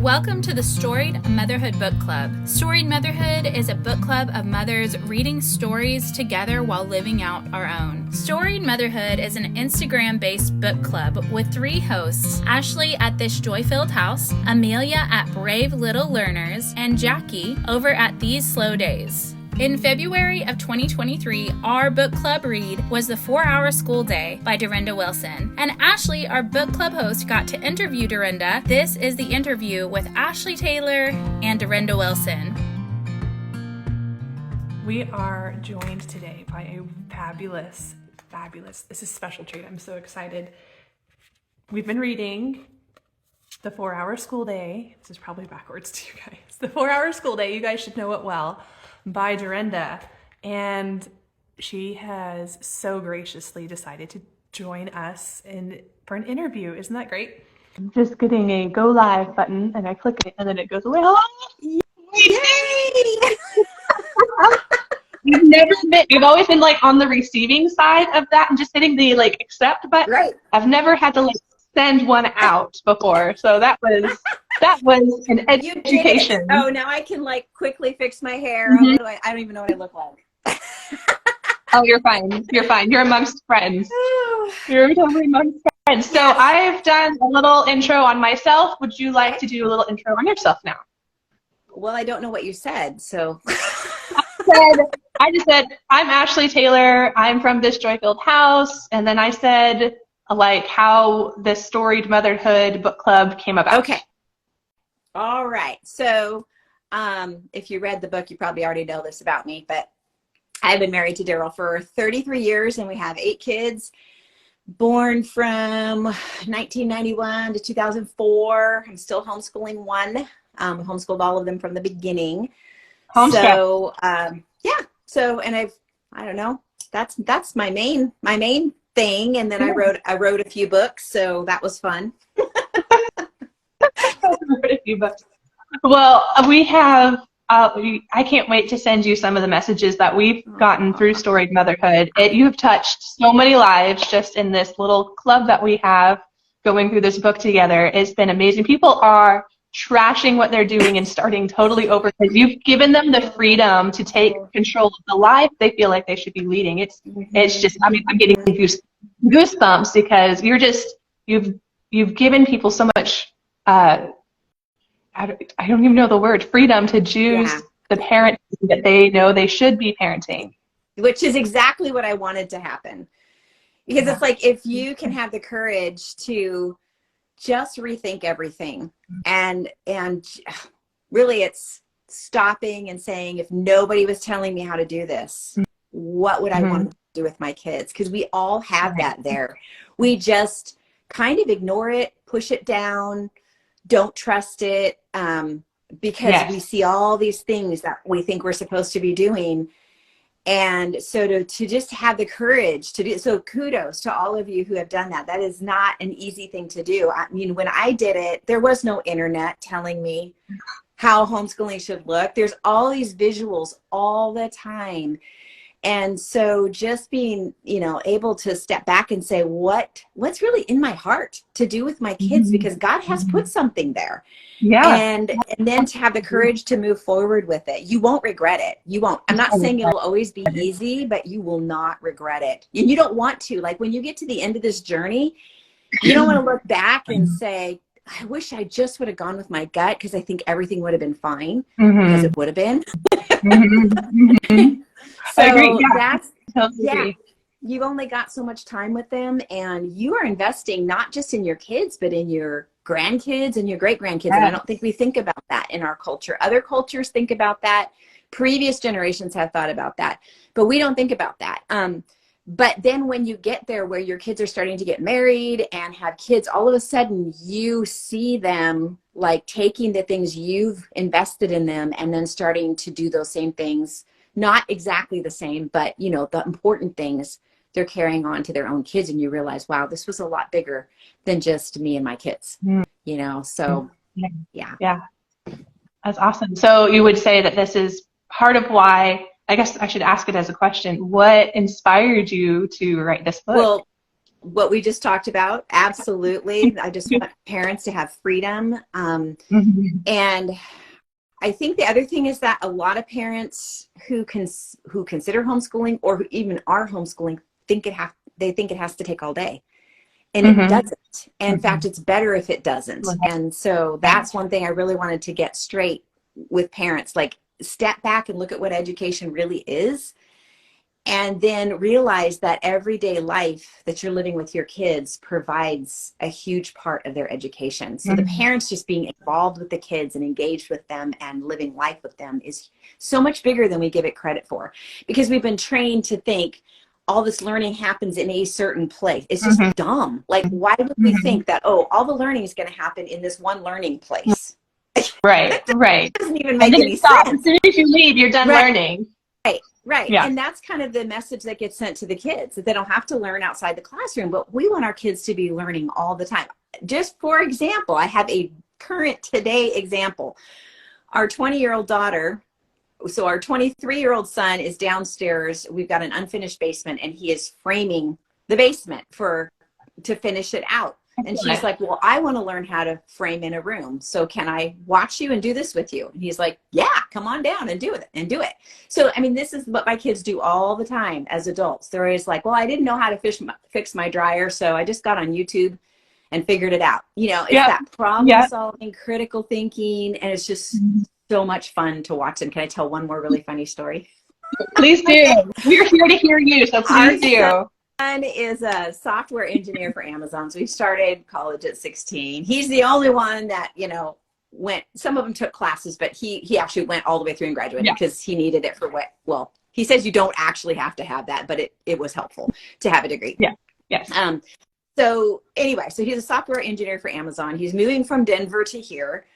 Welcome to the Storied Motherhood Book Club. Storied Motherhood is a book club of mothers reading stories together while living out our own. Storied Motherhood is an Instagram-based book club with 3 hosts, Ashley at This Joy-Filled House, Amelia at Brave Little Learners, and Jackie over at These Slow Days. In February of 2023, our book club read was The 4-Hour School Day by Durenda Wilson. And Ashley, our book club host, got to interview Durenda. This is the interview with Ashley Taylor and Durenda Wilson. We are joined today by a fabulous, this is a special treat. I'm so excited. We've been reading The 4-Hour School Day. This is probably backwards to you guys. The 4-Hour School Day, you guys should know it well, by Durenda, and she has so graciously decided to join us for an interview. Isn't that great? I'm just getting a go live button and I click it and then it goes away. Hello! Yay! We've always been like on the receiving side of that and just hitting the like accept button. Right. I've never had to like send one out before, so that was an education. Oh, now I can like quickly fix my hair. Mm-hmm. I don't even know what I look like. Oh, you're fine. You're fine. You're amongst friends. You're totally amongst friends. So yes. I've done a little intro on myself. Would you like to do a little intro on yourself now? Well, I don't know what you said, so. I just said, I'm Ashley Taylor. I'm from This Joy-Filled House. And then I said, like, how the Storied Motherhood book club came about. Okay. All right. So if you read the book, you probably already know this about me, but I've been married to Daryl for 33 years and we have 8 kids born from 1991 to 2004. I'm still homeschooling one. Homeschooled all of them from the beginning. So, yeah. So, and I don't know, that's my main thing. And then I wrote a few books. So that was fun. Well, we have, I can't wait to send you some of the messages that we've gotten through Storied Motherhood. You have touched so many lives just in this little club that we have going through this book together. It's been amazing. People are trashing what they're doing and starting totally over because you've given them the freedom to take control of the life they feel like they should be leading. It's just, I mean, I'm getting goosebumps because you've given people so much, I don't even know the word, freedom to choose the parent that they know they should be parenting. Which is exactly what I wanted to happen. Because it's like, if you can have the courage to just rethink everything and really it's stopping and saying, if nobody was telling me how to do this, what would I want to do with my kids? Because we all have that there. We just kind of ignore it, push it down, don't trust it, because we see all these things that we think we're supposed to be doing. And so to just have the courage to do, so kudos to all of you who have done that. That is not an easy thing to do. I mean, when I did it, there was no internet telling me how homeschooling should look. There's all these visuals all the time. And so just being, able to step back and say, what's really in my heart to do with my kids, because God has put something there. Yeah. And then to have the courage to move forward with it. You won't regret it. You won't. I'm not saying it'll always be easy, but you will not regret it. And you don't want to. Like, when you get to the end of this journey, you don't want to look back and say, I wish I just would have gone with my gut, because I think everything would have been fine, because it would have been. So I agree. You've only got so much time with them, and you are investing not just in your kids, but in your grandkids and your great-grandkids. And I don't think we think about that in our culture. Other cultures think about that. Previous generations have thought about that, but we don't think about that. But then when you get there where your kids are starting to get married and have kids, all of a sudden you see them like taking the things you've invested in them and then starting to do those same things. Not exactly the same, but the important things they're carrying on to their own kids, and you realize, wow, this was a lot bigger than just me and my kids. So yeah, that's awesome. So you would say that this is part of why, I guess I should ask it as a question, what inspired you to write this book? Well, what we just talked about. Absolutely. I just want parents to have freedom. And I think the other thing is that a lot of parents who consider homeschooling or who even are homeschooling think it has to take all day. And it doesn't. And in fact, it's better if it doesn't. And so that's one thing I really wanted to get straight with parents, like step back and look at what education really is. And then realize that everyday life that you're living with your kids provides a huge part of their education. So the parents just being involved with the kids and engaged with them and living life with them is so much bigger than we give it credit for, because we've been trained to think all this learning happens in a certain place. It's just dumb. Like, why would we think that, oh, all the learning is going to happen in this one learning place? Right. It doesn't even make any sense. As soon as you leave, you're done learning. Right. Yeah. And that's kind of the message that gets sent to the kids, that they don't have to learn outside the classroom, but we want our kids to be learning all the time. Just for example, I have a current today example. Our 20-year-old daughter, so our 23-year-old son is downstairs. We've got an unfinished basement and he is framing the basement to finish it out. And she's like, well, I want to learn how to frame in a room. So can I watch you and do this with you? And he's like, yeah, come on down and do it. So, I mean, this is what my kids do all the time as adults. They're always like, well, I didn't know how to fix my dryer. So I just got on YouTube and figured it out. You know, it's that problem solving, critical thinking. And it's just so much fun to watch them. Can I tell one more really funny story? Please do. We're here to hear you. So please do. Son is a software engineer for Amazon. So he started college at 16. He's the only one that, you know, went, some of them took classes, but he actually went all the way through and graduated because he needed it for well, he says you don't actually have to have that, but it was helpful to have a degree. Yeah. Yes. So anyway, so he's a software engineer for Amazon. He's moving from Denver to here,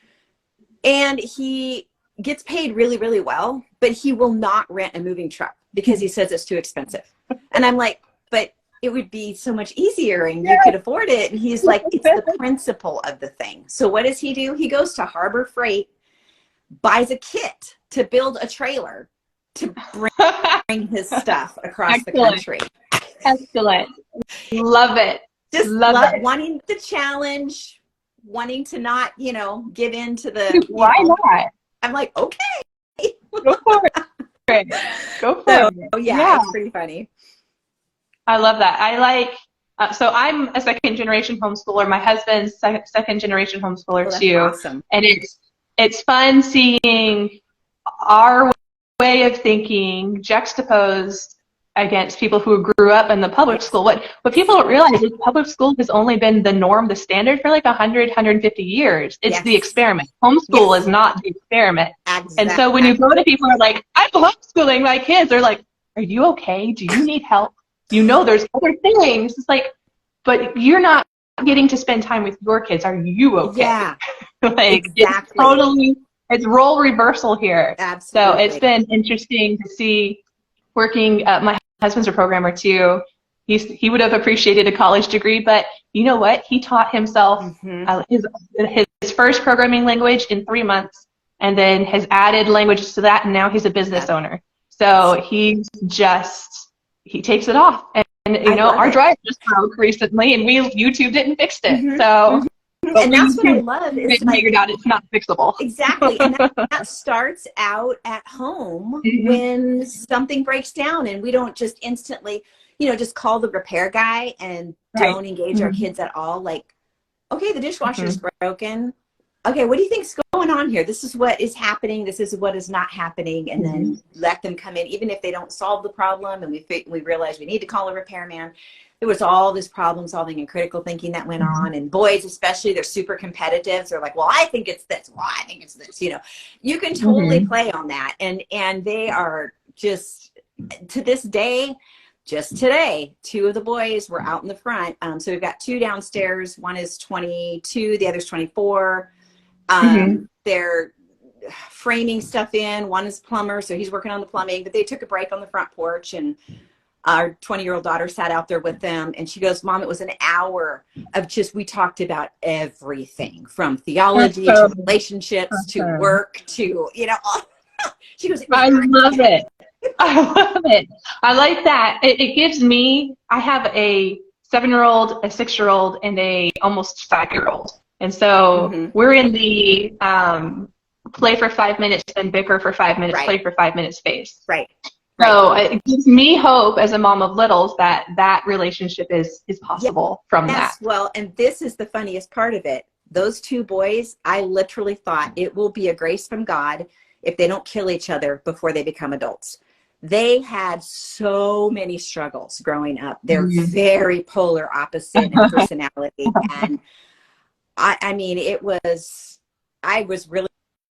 and he gets paid really, really well, but he will not rent a moving truck because he says it's too expensive. And I'm like, but it would be so much easier and you could afford it. And he's like, it's the principle of the thing. So what does he do? He goes to Harbor Freight, buys a kit to build a trailer to bring his stuff across the country. Excellent. Love it. Just love it. Wanting the challenge, wanting to not, you know, give in to the, why not? I'm like, okay. Go for it. Go for it. Oh yeah, it's pretty funny. I love that. I like, so I'm a second generation homeschooler. My husband's second generation homeschooler too. Awesome. And it's fun seeing our way of thinking juxtaposed against people who grew up in the public school. What people don't realize is public school has only been the norm, the standard for like 100, 150 years. It's the experiment. Homeschool is not the experiment. Exactly. And so when you go to people who are like, I'm homeschooling my kids, they're like, are you okay? Do you need help? You know, there's other things. It's like, but you're not getting to spend time with your kids. Are you okay? Yeah. Like, it's role reversal here. Absolutely. So it's been interesting to see working. My husband's a programmer too. He would have appreciated a college degree, but you know what? He taught himself his first programming language in 3 months, and then has added languages to that, and now he's a business owner. So he takes it off. And you know, our drive just broke recently, and YouTube didn't fix it. So, and that's what I love is figured out it's not fixable. Exactly, and that starts out at home when something breaks down, and we don't just instantly, you know, just call the repair guy and don't engage our kids at all. Like, okay, the dishwasher's broken. Okay, what do you think's going on here? This is what is happening. This is what is not happening. And then let them come in, even if they don't solve the problem. And we realize we need to call a repairman. There was all this problem solving and critical thinking that went on. And boys, especially, they're super competitive. So they're like, well, I think it's this. Well, I think it's this. You know, you can totally play on that. And they are just, to this day, just today, 2 of the boys were out in the front. So we've got 2 downstairs. One is 22, the other's 24. They're framing stuff in. One is a plumber, so he's working on the plumbing, but they took a break on the front porch, and our 20-year-old daughter sat out there with them, and she goes, Mom, it was an hour of we talked about everything from theology to relationships to work to, you know, she goes, I love it. I love it. I like that. It gives me, I have a 7-year-old, a 6-year-old, and a almost 5-year-old. And so we're in the play for 5 minutes, then bicker for 5 minutes, play for 5 minutes phase. Right. So it gives me hope as a mom of littles that that relationship is possible from that. Well, and this is the funniest part of it. Those 2 boys, I literally thought it will be a grace from God if they don't kill each other before they become adults. They had so many struggles growing up. They're very polar opposite in personality. And I mean, I was really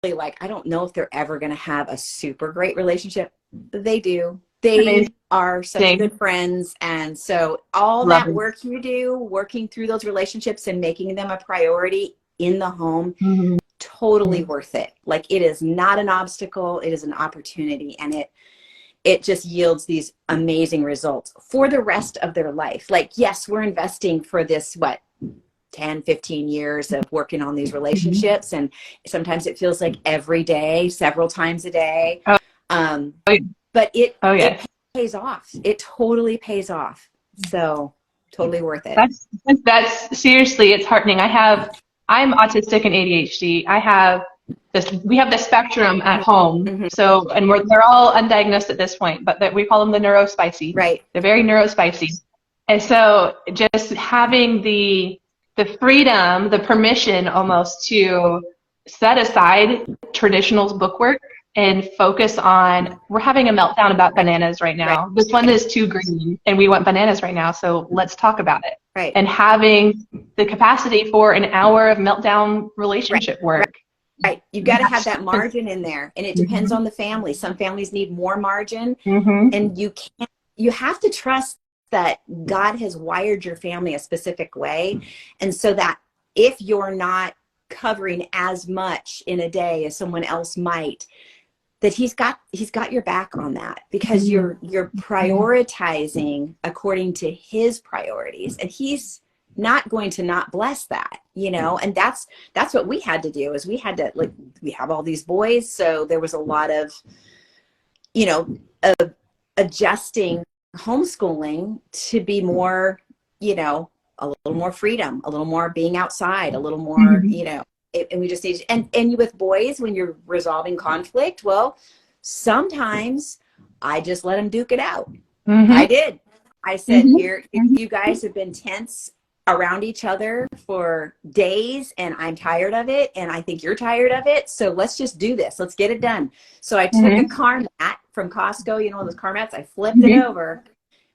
like, I don't know if they're ever going to have a super great relationship, but they do. They are such good friends. And so all that work you do, working through those relationships and making them a priority in the home, totally worth it. Like, it is not an obstacle. It is an opportunity. And it just yields these amazing results for the rest of their life. Like, yes, we're investing for this, 10, 15 years of working on these relationships. And sometimes it feels like every day, several times a day. But it pays off. It totally pays off. So totally worth it. That's seriously, it's heartening. I'm autistic and ADHD. We have the spectrum at home. So, and they're all undiagnosed at this point, but we call them the neurospicy. Right. They're very neurospicy. And so just having the freedom, the permission almost to set aside traditional bookwork and focus on, we're having a meltdown about bananas right now. Right. This one is too green and we want bananas right now, so let's talk about it. Right. And having the capacity for an hour of meltdown relationship work. Right. You've got to have that margin in there. And it depends on the family. Some families need more margin. And you have to trust that God has wired your family a specific way. And so that if you're not covering as much in a day as someone else might, that he's got your back on that, because you're prioritizing according to his priorities, and he's not going to not bless that, and that's what we had to do. Is we had to, like, we have all these boys, so there was a lot of adjusting homeschooling to be more, a little more freedom, a little more being outside, a little more, and we just need to, and with boys, when you're resolving conflict, well, sometimes I just let them duke it out. I did. I said, here, you guys have been tense around each other for days, and I'm tired of it, and I think you're tired of it, so let's just do this. Let's get it done. So I took a car mat from Costco, those car mats, I flipped it over.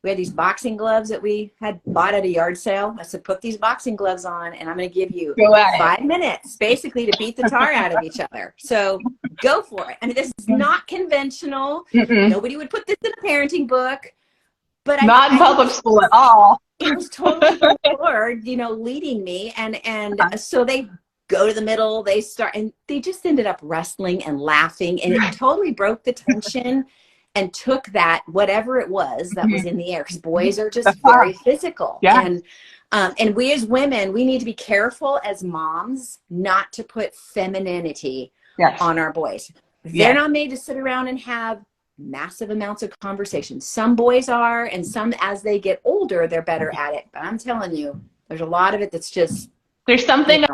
We had these boxing gloves that we had bought at a yard sale. I said, put these boxing gloves on, and I'm going to give you 5 minutes, basically, to beat the tar out of each other. So go for it. I mean, this is not conventional. Nobody would put this in a parenting book. But not in public school at all. It was totally the Lord, leading me. And so they go to the middle, they start, and they just ended up wrestling and laughing. And it totally broke the tension and took that, whatever it was that was in the air, because boys are just very physical. And we as women, we need to be careful as moms not to put femininity on our boys. They're not made to sit around and have massive amounts of conversation. Some boys are, and some, as they get older, they're better at it. But I'm telling you, there's a lot of it that's just, there's something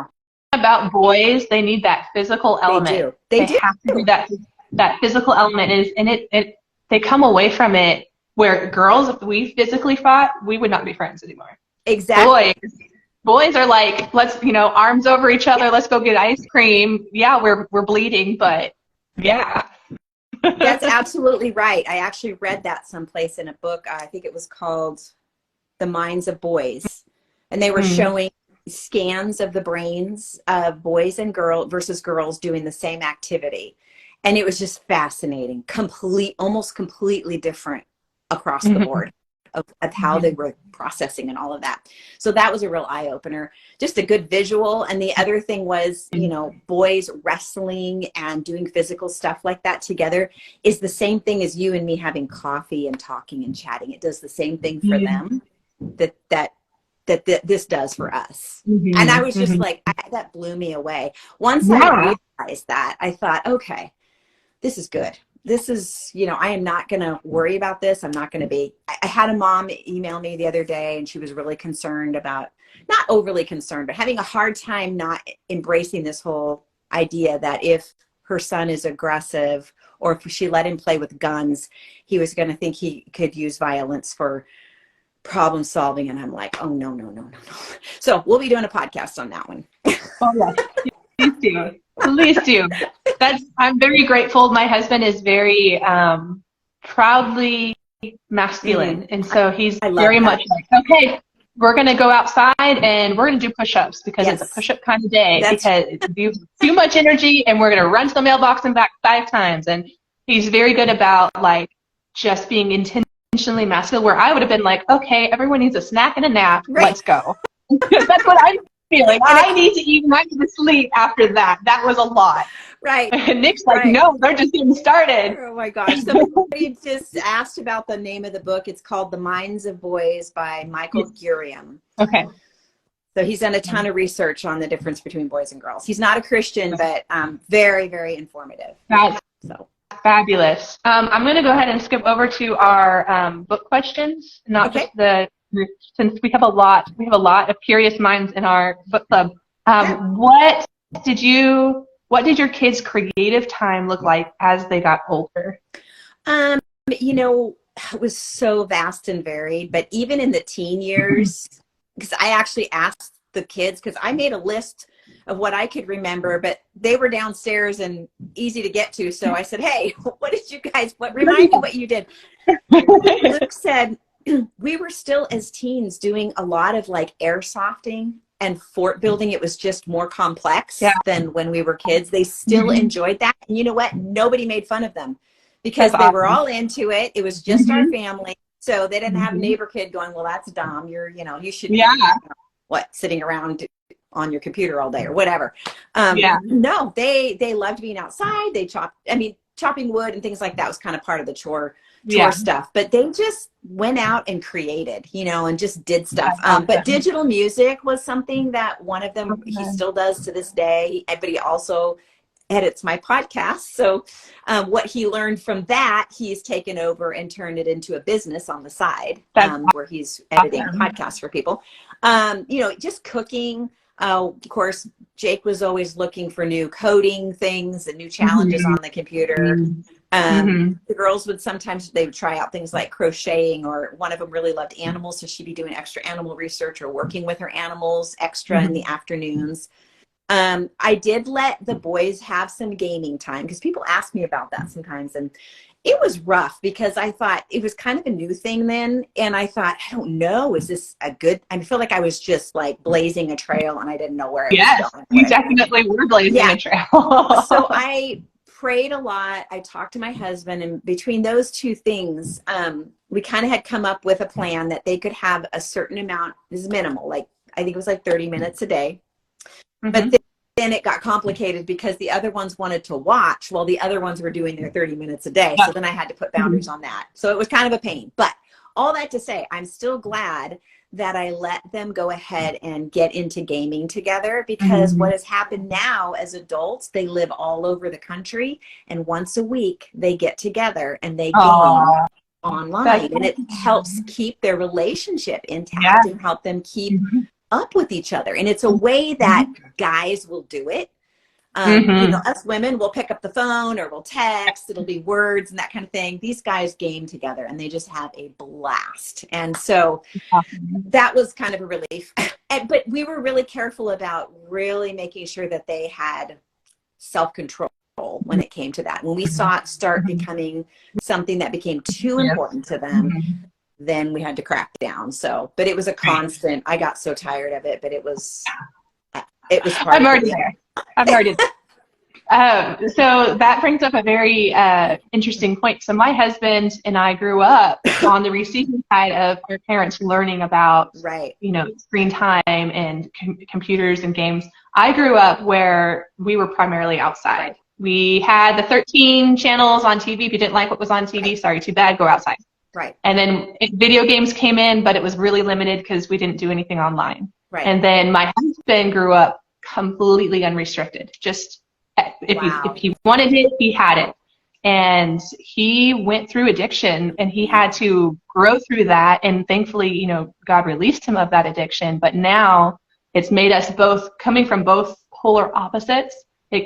about boys. They need that physical element. They do. Have to do that physical element is, and they come away from it, where girls, if we physically fought, we would not be friends anymore. Exactly. Boys are like, let's, arms over each other. Let's go get ice cream. Yeah, we're bleeding, but yeah. That's absolutely right. I actually read that someplace in a book. I think it was called The Minds of Boys. And they were showing scans of the brains of boys and versus girls doing the same activity. And it was just fascinating, almost completely different across the board of how they were processing and all of that. So that was a real eye-opener, just a good visual. And the other thing was, boys wrestling and doing physical stuff like that together is the same thing as you and me having coffee and talking and chatting. It does the same thing for them that this does for us. And I was just like, that blew me away. Once I realized that, I thought, okay, this is good. this is, I am not going to worry about this. I'm not going to be, I had a mom email me the other day, and she was really concerned about, not overly concerned, but having a hard time not embracing this whole idea that if her son is aggressive, or if she let him play with guns, he was going to think he could use violence for problem solving. And I'm like, oh, no. So we'll be doing a podcast on that one. Oh, yes. Please do. Please do. I'm very grateful. My husband is very proudly masculine. And so he's very much like, okay, we're going to go outside and we're going to do push-ups because it's a push-up kind of day, because it's too much energy, and we're going to run to the mailbox and back 5 times. And he's very good about like just being intentionally masculine, where I would have been like, okay, everyone needs a snack and a nap. Right. Let's go. That's what I'm feeling. I need to eat and I need to sleep after that. That was a lot. Right. And Nick's like, no, they're just getting started. Oh my gosh. Somebody just asked about the name of the book. It's called The Minds of Boys by Michael Guriam. Okay. So he's done a ton of research on the difference between boys and girls. He's not a Christian, but very, very informative. That's fabulous. I'm going to go ahead and skip over to our book questions, not just since we have a lot of curious minds in our book club. What did your kids' creative time look like as they got older? It was so vast and varied, but even in the teen years, because I actually asked the kids, because I made a list of what I could remember, but they were downstairs and easy to get to. So I said, hey, remind me what you did. Luke said, we were still as teens doing a lot of like airsofting and fort building. It was just more complex than when we were kids. They still enjoyed that. And you know what? Nobody made fun of them because they were all into it. It was just our family. So they didn't have a neighbor kid going, well, that's dumb. You should be, sitting around on your computer all day or whatever. No, they loved being outside. They chopping wood and things like that was kind of part of the chore stuff, but they just went out and created, and just did stuff. But digital music was something that one of them, he still does to this day, but he also edits my podcast. So what he learned from that, he's taken over and turned it into a business on the side, where he's editing podcasts for people. Just cooking. Of course, Jake was always looking for new coding things and new challenges on the computer. The girls would they would try out things like crocheting, or one of them really loved animals, so she'd be doing extra animal research or working with her animals extra in the afternoons. I did let the boys have some gaming time, because people ask me about that sometimes, and it was rough because I thought it was kind of a new thing then. And I thought, I don't know, is this I feel like I was just like blazing a trail and I didn't know where it was going. You definitely were blazing a trail. So I prayed a lot. I talked to my husband, and between those two things, we kind of had come up with a plan that they could have a certain amount, is minimal, like I think it was like 30 minutes a day. But then it got complicated because the other ones wanted to watch while the other ones were doing their 30 minutes a day. So then I had to put boundaries on that. So it was kind of a pain. But all that to say, I'm still glad that I let them go ahead and get into gaming together, because what has happened now as adults, they live all over the country, and once a week they get together and they game online, and it helps keep their relationship intact and help them keep up with each other. And it's a way that guys will do it. Us women will pick up the phone or we'll text, it'll be words and that kind of thing. These guys game together and they just have a blast. And so that was kind of a relief. But we were really careful about really making sure that they had self-control when it came to that. When we saw it start becoming something that became too important to them, then we had to crack down. So, but it was a constant. I got so tired of it, but it was hard. I'm already there. So that brings up a very interesting point. So my husband and I grew up on the receiving side of our parents learning about, screen time and computers and games. I grew up where we were primarily outside. We had the 13 channels on TV. If you didn't like what was on TV, sorry, too bad, go outside. Right. And then video games came in, but it was really limited because we didn't do anything online. Right. And then my husband grew up completely unrestricted. Just if he wanted it, he had it. And he went through addiction, and he had to grow through that. And thankfully, you know, God released him of that addiction. But now it's made us both, coming from both polar opposites,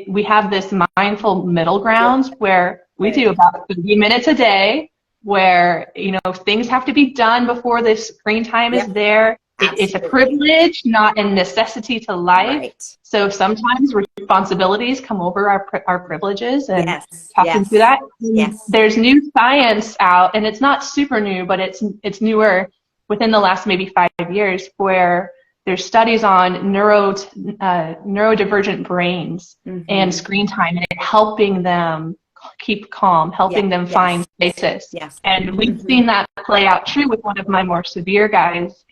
we have this mindful middle ground where we do about 30 minutes a day, where, you know, things have to be done before the screen time is there. It's a privilege, not a necessity to life. Right. So sometimes responsibilities come over our privileges, and talking through that. There's new science out, and it's not super new, but it's newer within the last maybe 5 years, where there's studies on neurodivergent brains and screen time, and it helping them keep calm, helping them find stasis. And we've seen that play out true with one of my more severe guys.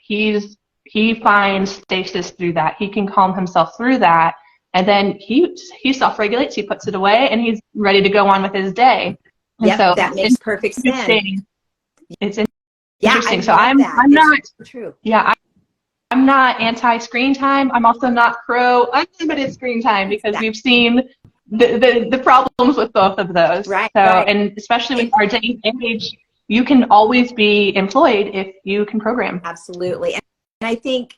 He finds stasis through that. He can calm himself through that, and then he self-regulates. He puts it away, and he's ready to go on with his day. And so that makes perfect sense. It's interesting. So I'm not true. Yeah, I'm not anti-screen time. I'm also not pro unlimited screen time, because we've seen the problems with both of those. And especially with our day and age, you can always be employed if you can program. Absolutely. And I think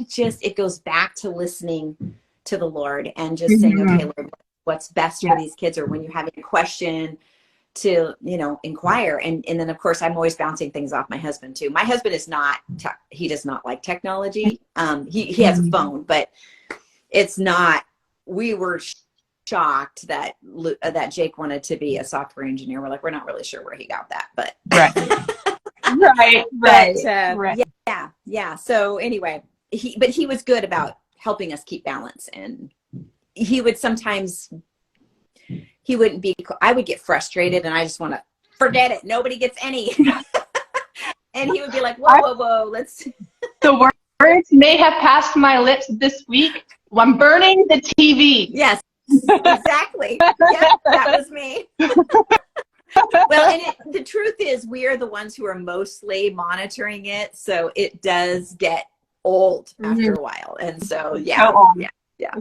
just it goes back to listening to the Lord and just saying, okay, Lord, what's best for these kids? Or when you're having a question, to, you know, inquire. And then of course I'm always bouncing things off my husband too. My husband is not, he does not like technology. He has a phone, but it's not, we were shocked that Jake wanted to be a software engineer. We're like, we're not really sure where he got that, but yeah. So anyway, he was good about helping us keep balance, and he would sometimes, I would get frustrated and I just want to forget it. Nobody gets any. And he would be like, whoa, let's. The words may have passed my lips this week. I'm burning the TV. Yes, exactly. Yep, that was me. Well, and the truth is, we are the ones who are mostly monitoring it. So it does get old after a while. And so,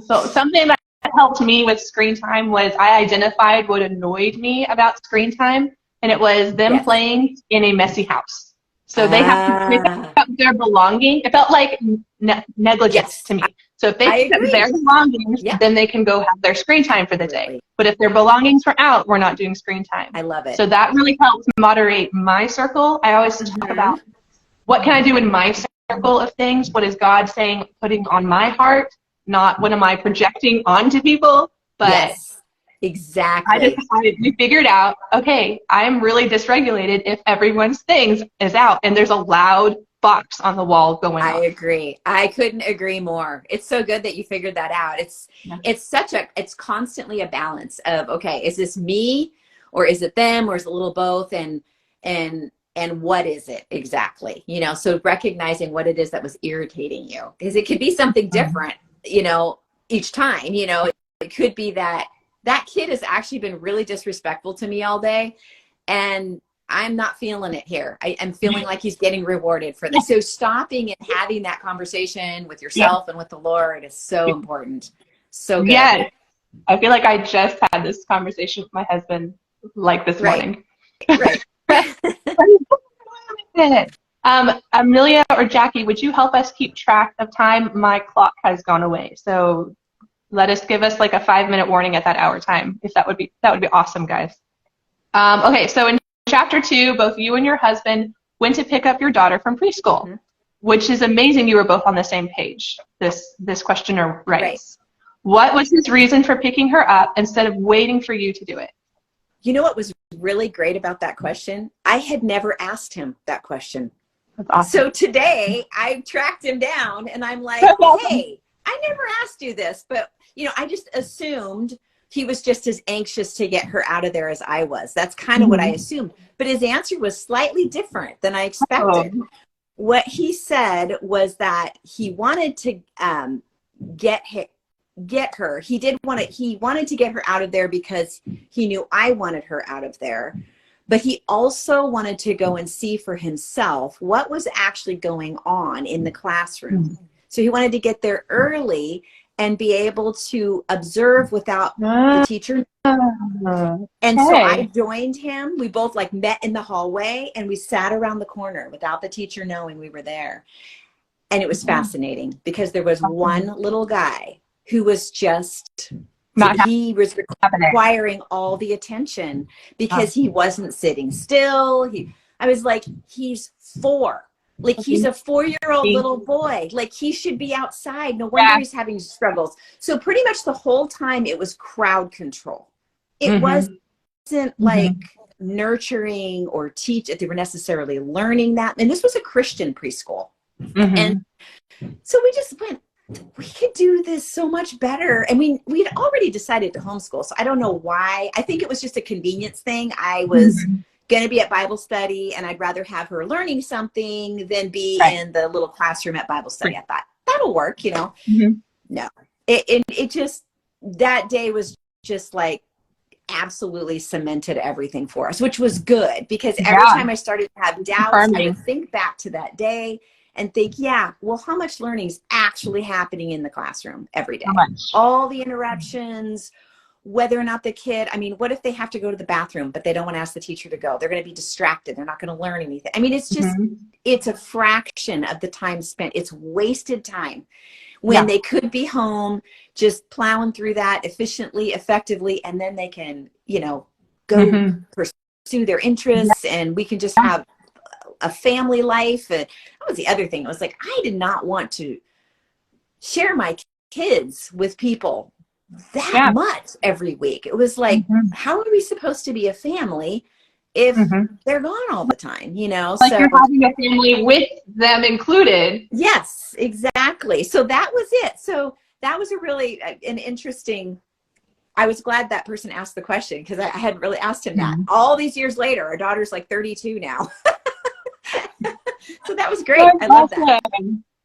So something that helped me with screen time was I identified what annoyed me about screen time, and it was them playing in a messy house. So they have to pick up their belongings. It felt like negligence to me. So if they pick up their belongings, then they can go have their screen time for the day. But if their belongings were out, we're not doing screen time. I love it. So that really helps moderate my circle. I always talk about, what can I do in my circle of things? What is God saying, putting on my heart? Not what am I projecting onto people? But exactly. We figured out, okay, I'm really dysregulated if everyone's things is out and there's a loud box on the wall going on. I agree. I couldn't agree more. It's so good that you figured that out. It's constantly a balance of, okay, is this me or is it them or is it a little both? And what is it exactly? You know, so recognizing what it is that was irritating you, because it could be something different, you know, each time. You know, it could be that kid has actually been really disrespectful to me all day, and I'm not feeling it here. I'm feeling like he's getting rewarded for this. So stopping and having that conversation with yourself and with the Lord is so important. So good. Yeah. I feel like I just had this conversation with my husband like this morning. Right. Amelia or Jackie, would you help us keep track of time? My clock has gone away. So give us like a 5-minute warning at that hour time, if that would be awesome, guys. Okay, so in chapter 2, both you and your husband went to pick up your daughter from preschool, which is amazing. You were both on the same page. This questioner writes. Right. What was his reason for picking her up instead of waiting for you to do it? You know what was really great about that question? I had never asked him that question. That's awesome. So today I tracked him down and I'm like, hey, I never asked you this, but you know, I just assumed he was just as anxious to get her out of there as I was. That's kind of what I assumed. But his answer was slightly different than I expected. What he said was that he wanted to get her. He wanted to get her out of there because he knew I wanted her out of there. But he also wanted to go and see for himself what was actually going on in the classroom. So he wanted to get there early and be able to observe without the teacher. And so I joined him. We both like met in the hallway and we sat around the corner without the teacher knowing we were there. And it was fascinating because there was one little guy who was just, he was requiring all the attention because he wasn't sitting still. I was like, he's 4. Like, he's a 4-year-old little boy. Like, he should be outside. No wonder he's having struggles. So pretty much the whole time it was crowd control. It wasn't like nurturing or teach if they were necessarily learning that. And this was a Christian preschool. And so we just went, we could do this so much better. And we'd already decided to homeschool. So I don't know why. I think it was just a convenience thing. I was going to be at Bible study and I'd rather have her learning something than be in the little classroom at Bible study. I thought that'll work, you know. No, it just, that day was just like absolutely cemented everything for us, which was good because every time I started to have doubts, I would think back to that day and think, well, how much learning is actually happening in the classroom every day? All the interruptions, whether or not the kid, I mean, what if they have to go to the bathroom, but they don't want to ask the teacher to go? They're going to be distracted. They're not going to learn anything. I mean, it's just, it's a fraction of the time spent. It's wasted time when they could be home just plowing through that efficiently, effectively, and then they can, you know, go pursue their interests and we can just have a family life. And that was the other thing. It was like, I did not want to share my kids with people that much every week. It was like, how are we supposed to be a family if they're gone all the time, you know? Like, so you're having a family with them included. Yes, exactly. So that was it. So that was a really an interesting, I was glad that person asked the question because I hadn't really asked him that. All these years later, our daughter's like 32 now. So that was great. I love that.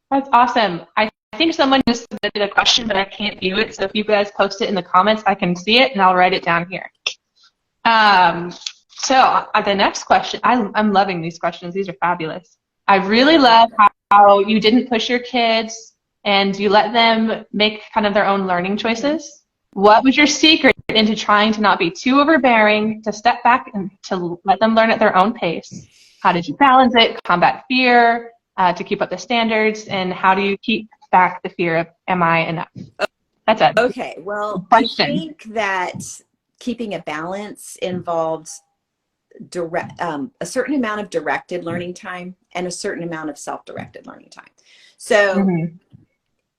That's awesome. I think someone just submitted a question, but I can't view it. So if you guys post it in the comments, I can see it and I'll write it down here. So the next question, I'm loving these questions. These are fabulous. I really love how you didn't push your kids and you let them make kind of their own learning choices. What was your secret into trying to not be too overbearing, to step back and to let them learn at their own pace? How did you balance it, combat fear, to keep up the standards, and how do you keep back the fear of, am I enough? That's it. Okay, well, I think that keeping a balance involves a certain amount of directed learning time and a certain amount of self-directed learning time. So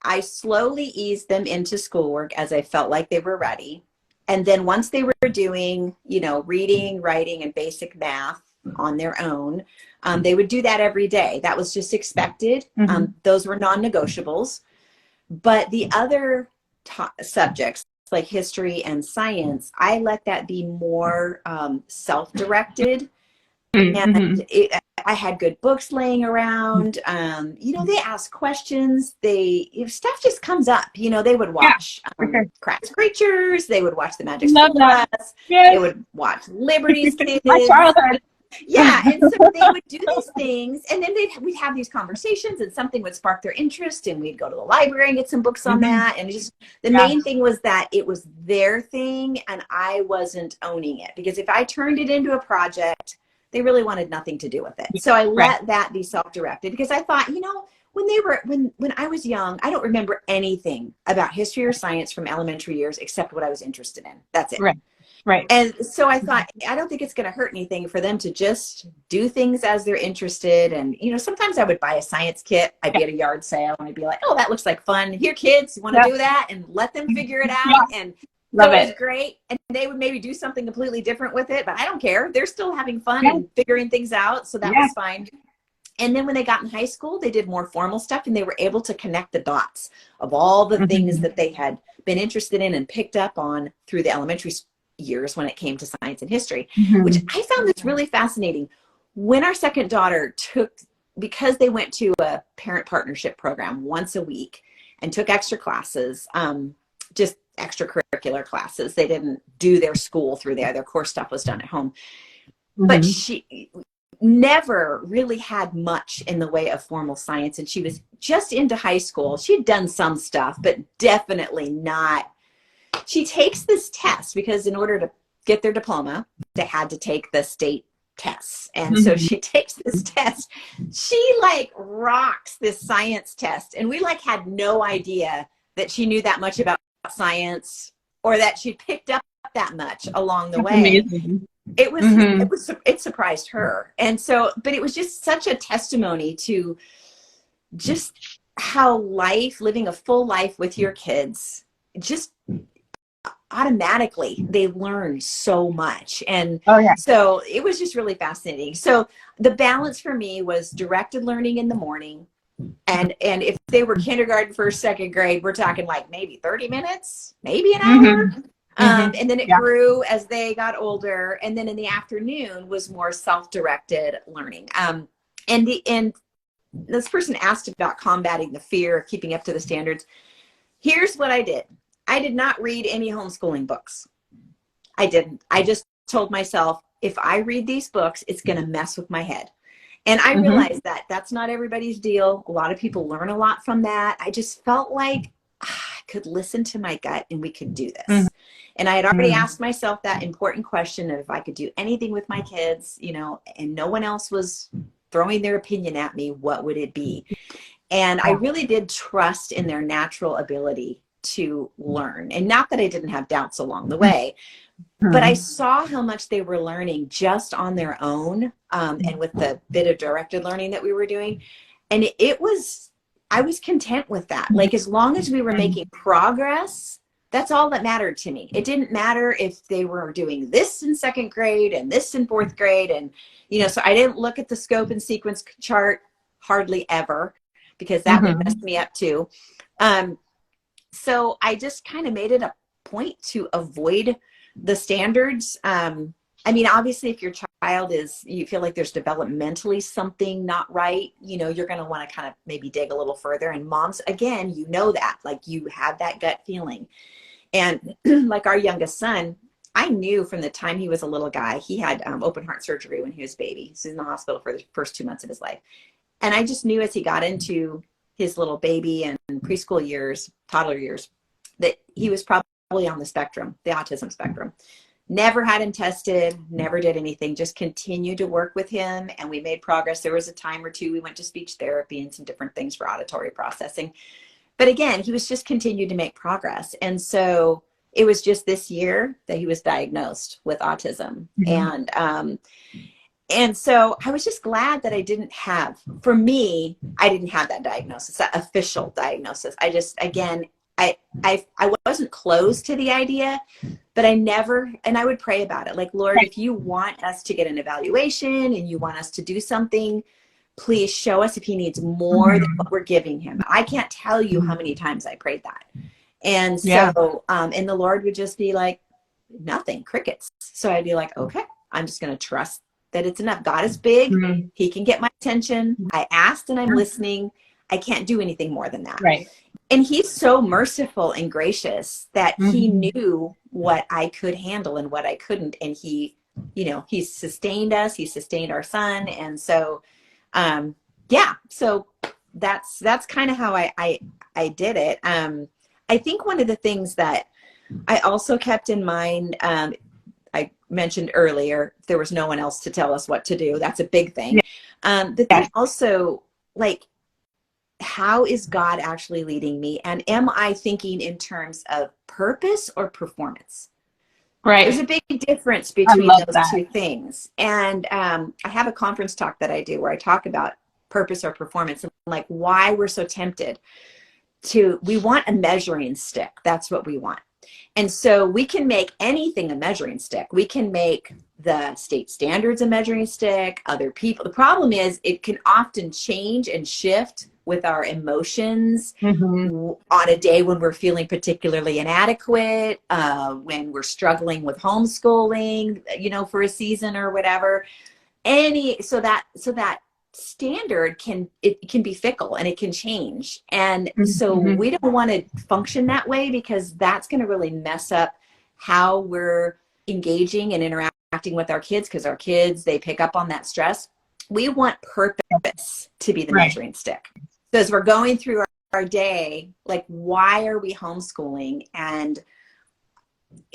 I slowly eased them into schoolwork as I felt like they were ready. And then once they were doing, you know, reading, writing, and basic math on their own, they would do that every day. That was just expected. Those were non-negotiables. But the other subjects, like history and science, I let that be more self-directed. And I had good books laying around. You know, they ask questions. If stuff just comes up, you know, they would watch Cracked Creatures. They would watch The Magic School Bus. They would watch Liberty's Kids. My childhood. Yeah, and so they would do these things, and then we'd have these conversations, and something would spark their interest, and we'd go to the library and get some books on that. And just the main thing was that it was their thing, and I wasn't owning it, because if I turned it into a project, they really wanted nothing to do with it. So I let that be self-directed, because I thought, you know, when I was young, I don't remember anything about history or science from elementary years except what I was interested in. That's it. Right. And so I thought, I don't think it's going to hurt anything for them to just do things as they're interested. And, you know, sometimes I would buy a science kit. I'd be at a yard sale and I'd be like, oh, that looks like fun. Here, kids, you want to do that? And let them figure it out. And that was great. And they would maybe do something completely different with it, but I don't care. They're still having fun and figuring things out. So that was fine. And then when they got in high school, they did more formal stuff, and they were able to connect the dots of all the things that they had been interested in and picked up on through the elementary years when it came to science and history, which I found this really fascinating. When our second daughter because they went to a parent partnership program once a week and took extra classes, just extracurricular classes. They didn't do their school through there. Their core stuff was done at home. But never really had much in the way of formal science. And she was just into high school. She had done some stuff, but definitely not. She takes this test because in order to get their diploma, they had to take the state tests. And so she takes this test. She like rocks this science test. And we like had no idea that she knew that much about science or that she picked up that much along the way. Amazing. It surprised her. And so, but it was just such a testimony to just how living a full life with your kids, just automatically they learn so much. And so it was just really fascinating. So the balance for me was directed learning in the morning. And if they were kindergarten, first, second grade, we're talking like maybe 30 minutes, maybe an hour. And then it grew as they got older. And then in the afternoon was more self-directed learning. And this person asked about combating the fear of keeping up to the standards. Here's what I did. I did not read any homeschooling books. I didn't. I just told myself, if I read these books, it's going to mess with my head. And I realized that that's not everybody's deal. A lot of people learn a lot from that. I just felt like I could listen to my gut and we could do this. And I had already asked myself that important question of if I could do anything with my kids, you know, and no one else was throwing their opinion at me, what would it be? And I really did trust in their natural ability to learn. And not that I didn't have doubts along the way, but I saw how much they were learning just on their own, and with the bit of directed learning that we were doing. And I was content with that. Like, as long as we were making progress, that's all that mattered to me. It didn't matter if they were doing this in second grade and this in fourth grade. And, you know, so I didn't look at the scope and sequence chart hardly ever, because that would mess me up too. So I just kind of made it a point to avoid the standards. I mean, obviously, if your child you feel like there's developmentally something not right, you know, you're going to want to kind of maybe dig a little further. And moms, again, you know that, like, you have that gut feeling. And like our youngest son, I knew from the time he was a little guy, he had open heart surgery when he was a baby. So he's in the hospital for the first 2 months of his life. And I just knew as he got into his little baby and preschool years, toddler years, that he was probably on the spectrum, the autism spectrum. Never had him tested, never did anything, just continued to work with him. And we made progress. There was a time or two we went to speech therapy and some different things for auditory processing. But again, he was just continued to make progress. And so it was just this year that he was diagnosed with autism. And so I was just glad that I didn't have that diagnosis, that official diagnosis. I just, again, I wasn't closed to the idea, but I would pray about it. Like, Lord, if you want us to get an evaluation and you want us to do something, please show us if he needs more than what we're giving him. I can't tell you how many times I prayed that. And so, and the Lord would just be like, nothing, crickets. So I'd be like, okay, I'm just going to trust that it's enough. God is big. He can get my attention. I asked and I'm listening. I can't do anything more than that. Right. And he's so merciful and gracious that he knew what I could handle and what I couldn't. And he, you know, he sustained us. He sustained our son. And so, so that's kind of how I did it. I think one of the things that I also kept in mind, I mentioned earlier, there was no one else to tell us what to do. That's a big thing. The thing also, like, how is God actually leading me? And am I thinking in terms of purpose or performance? Right. There's a big difference between those two things. And I have a conference talk that I do where I talk about purpose or performance and like why we're so tempted we want a measuring stick. That's what we want. And so we can make anything a measuring stick. We can make the state standards a measuring stick, other people. The problem is it can often change and shift with our emotions on a day when we're feeling particularly inadequate, when we're struggling with homeschooling, you know, for a season or whatever. So that standard can be fickle and it can change. And so we don't want to function that way, because that's going to really mess up how we're engaging and interacting with our kids, because our kids, they pick up on that stress. we want purpose to be the measuring stick. So as we're going through our day, like, why are we homeschooling? And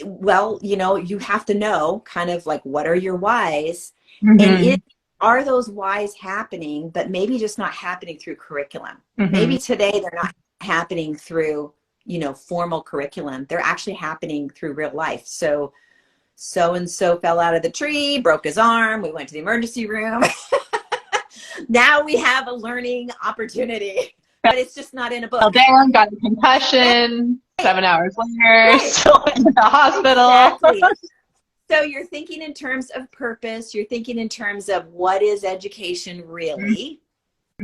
well, you know, you have to know kind of like, what are your whys? And are those whys happening, but maybe just not happening through curriculum? Maybe today they're not happening through, you know, formal curriculum. They're actually happening through real life. So-and-so fell out of the tree, broke his arm. We went to the emergency room. Now we have a learning opportunity, but it's just not in a book. Fell down, got a concussion, 7 hours later, still in the hospital. Exactly. So you're thinking in terms of purpose. You're thinking in terms of, what is education really?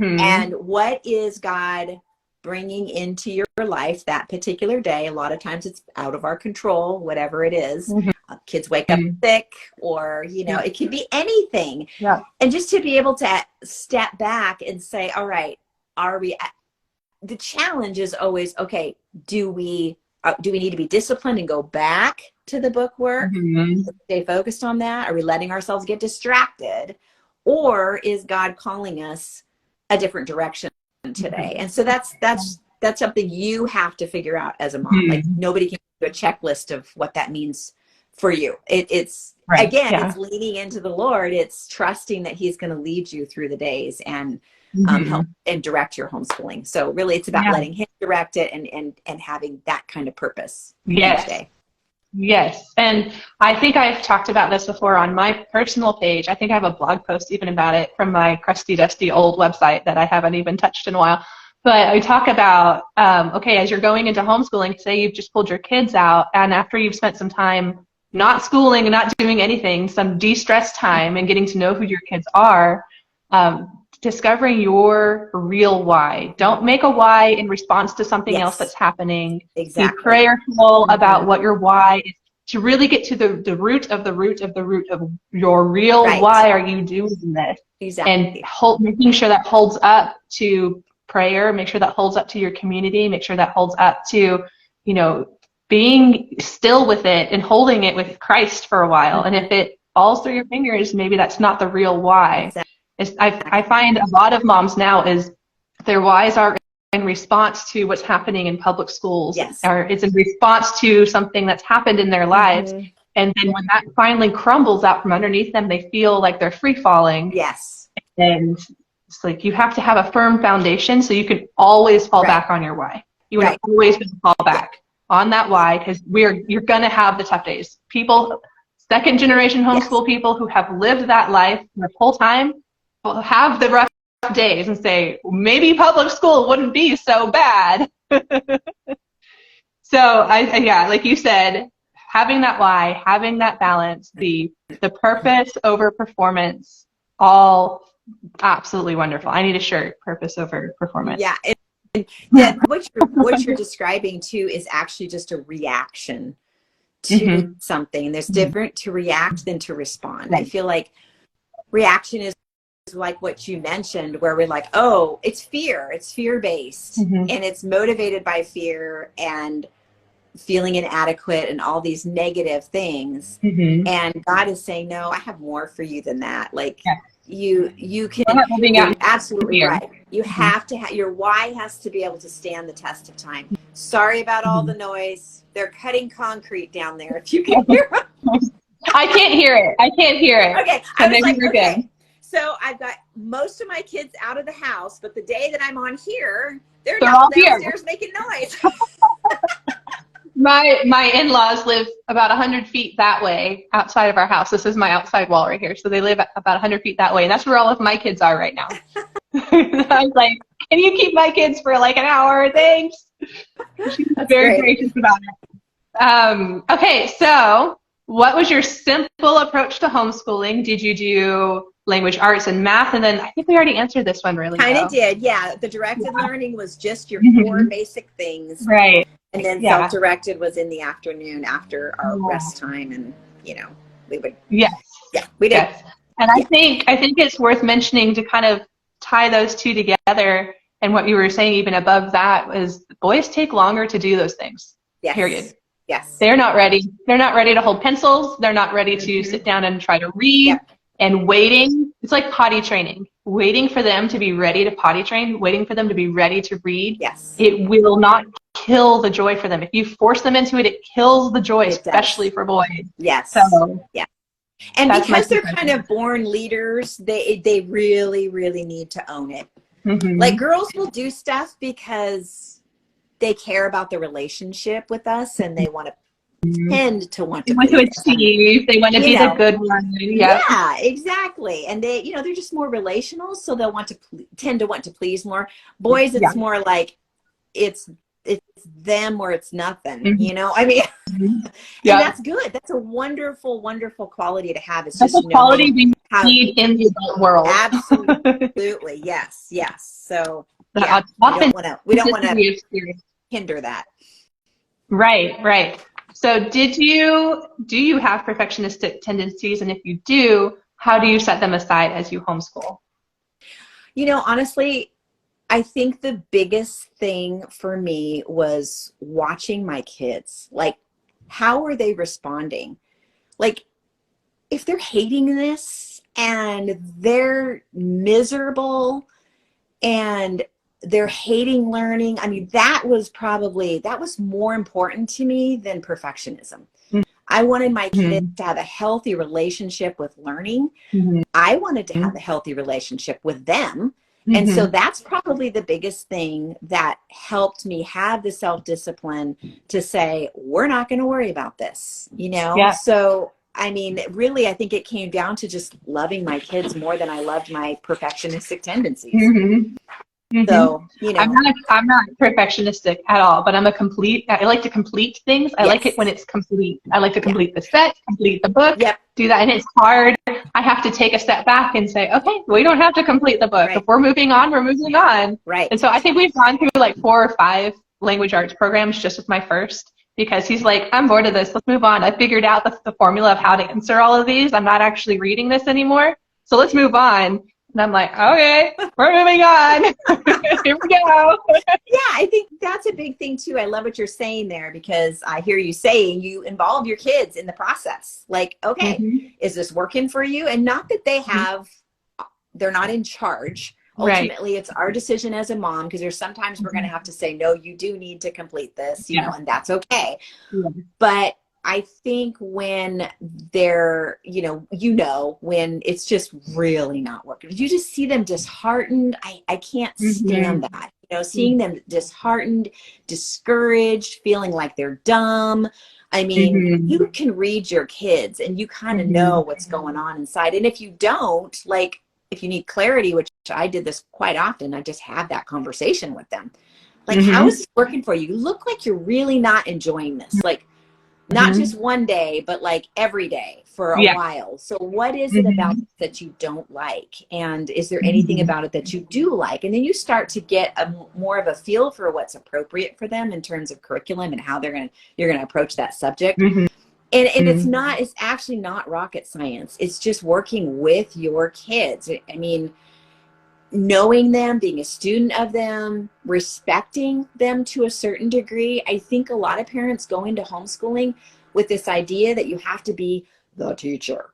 And what is God bringing into your life that particular day? A lot of times it's out of our control, whatever it is. Kids wake up sick, or, you know, it can be anything. And just to be able to step back and say, all right, the challenge is always, okay, do we need to be disciplined and go back to the book work? Stay focused on that? Are we letting ourselves get distracted? Or is God calling us a different direction today? And so that's something you have to figure out as a mom. Like, nobody can do a checklist of what that means for you. It's it's leaning into the Lord. It's trusting that He's going to lead you through the days and help and direct your homeschooling. So really, it's about letting Him direct it and having that kind of purpose each day. Yes. And I think I've talked about this before on my personal page. I think I have a blog post even about it from my crusty, dusty old website that I haven't even touched in a while. But I talk about, okay, as you're going into homeschooling, say you've just pulled your kids out, and after you've spent some time not schooling and not doing anything, some de-stress time and getting to know who your kids are, discovering your real why. Don't make a why in response to something else that's happening. Be prayerful about what your why is, to really get to the root of the root of the root of your real why are you doing this. And making sure that holds up to prayer, make sure that holds up to your community, make sure that holds up to, you know, being still with it and holding it with Christ for a while. And if it falls through your fingers, maybe that's not the real why. I find a lot of moms now is their whys are in response to what's happening in public schools, or it's in response to something that's happened in their lives. And then when that finally crumbles out from underneath them, they feel like they're free falling. And it's like, you have to have a firm foundation so you can always fall back on your why. You are always going to fall back on that why, because you're going to have the tough days. People, second generation homeschool people who have lived that life their whole time will have the rough days and say, maybe public school wouldn't be so bad. So like you said, having that why, having that balance, the purpose over performance, all absolutely wonderful. I need a shirt, purpose over performance. Yeah. And what you're describing too is actually just a reaction to something. There's different to react than to respond. I feel like reaction is like what you mentioned, where we're like, oh, it's fear-based, and it's motivated by fear and feeling inadequate and all these negative things. And God is saying, no, I have more for you than that. Like, you can, you're absolutely right. You have to your why has to be able to stand the test of time. Sorry about all the noise. They're cutting concrete down there, if you can hear them. I can't hear it. Okay. I was like, okay. So I've got most of my kids out of the house, but the day that I'm on here, they're all downstairs making noise. My in-laws live about 100 feet that way outside of our house. This is my outside wall right here. So they live about 100 feet that way. And that's where all of my kids are right now. I was like, can you keep my kids for like an hour? Thanks. She's very gracious about it. Okay, so what was your simple approach to homeschooling? Did you do language arts and math? And then I think we already answered this one really well. Kind of did, yeah. The directed learning was just your 4 basic things. Right. And then self-directed was in the afternoon after our rest time, and we would. Yes. Yeah, we did. Yes. And I think it's worth mentioning to kind of tie those two together. And what you were saying even above that is boys take longer to do those things. Yes. Period. Yes. They're not ready. They're not ready to hold pencils. They're not ready to sit down and try to read. And waiting it's like potty training, waiting for them to be ready to potty train, waiting for them to be ready to read. Yes. It will not kill the joy for them. If you force them into it, it kills the joy, especially for boys. Yes. So yeah. And because they're kind of born leaders, they really, really need to own it. Like girls will do stuff because they care about the relationship with us and they want to tend to want to achieve. They want to be the good one. Yeah, exactly. And they, they're just more relational, so they'll want to tend to want to please more. Boys, it's more like it's them or it's nothing. I mean, and that's good. That's a wonderful, wonderful quality to have. It's that's just a quality we need in the adult world. Absolutely, yes. So we don't want to hinder that. Right. So do you have perfectionistic tendencies? And if you do, how do you set them aside as you homeschool? Honestly, I think the biggest thing for me was watching my kids. Like, how are they responding? Like, if they're hating this and they're miserable and they're hating learning, I mean, that was more important to me than perfectionism. I wanted my kids to have a healthy relationship with learning. I wanted to have a healthy relationship with them. And so that's probably the biggest thing that helped me have the self-discipline to say, we're not going to worry about this, So, I mean, really, I think it came down to just loving my kids more than I loved my perfectionistic tendencies. So, I'm not perfectionistic at all, but I like to complete things. I like it when it's complete. I like to complete the set, complete the book, do that. And it's hard. I have to take a step back and say, okay, we don't have to complete the book. If we're moving on, we're moving on. Right. And so I think we've gone through like 4 or 5 language arts programs just with my first, because he's like, I'm bored of this. Let's move on. I figured out the formula of how to answer all of these. I'm not actually reading this anymore. So let's move on. And I'm like, okay, we're moving on. Here we go. Yeah, I think that's a big thing too. I love what you're saying there, because I hear you saying you involve your kids in the process. Like, okay, is this working for you? And not that they're not in charge. Ultimately, it's our decision as a mom, because there's sometimes we're going to have to say, no, you do need to complete this, you know, and that's okay. But I think when they're, when it's just really not working, you just see them disheartened. I can't stand that, seeing them disheartened, discouraged, feeling like they're dumb. I mean, you can read your kids and you kind of know what's going on inside. And if you don't, like, if you need clarity, which I did this quite often, I just have that conversation with them. Like, how is this working for you? You look like you're really not enjoying this. Like, not just one day, but like every day for a while. So what is it about it that you don't like? And is there anything about it that you do like? And then you start to get more of a feel for what's appropriate for them in terms of curriculum and how you're going to approach that subject. And it's actually not rocket science. It's just working with your kids. I mean, knowing them, being a student of them, respecting them to a certain degree. I think a lot of parents go into homeschooling with this idea that you have to be the teacher.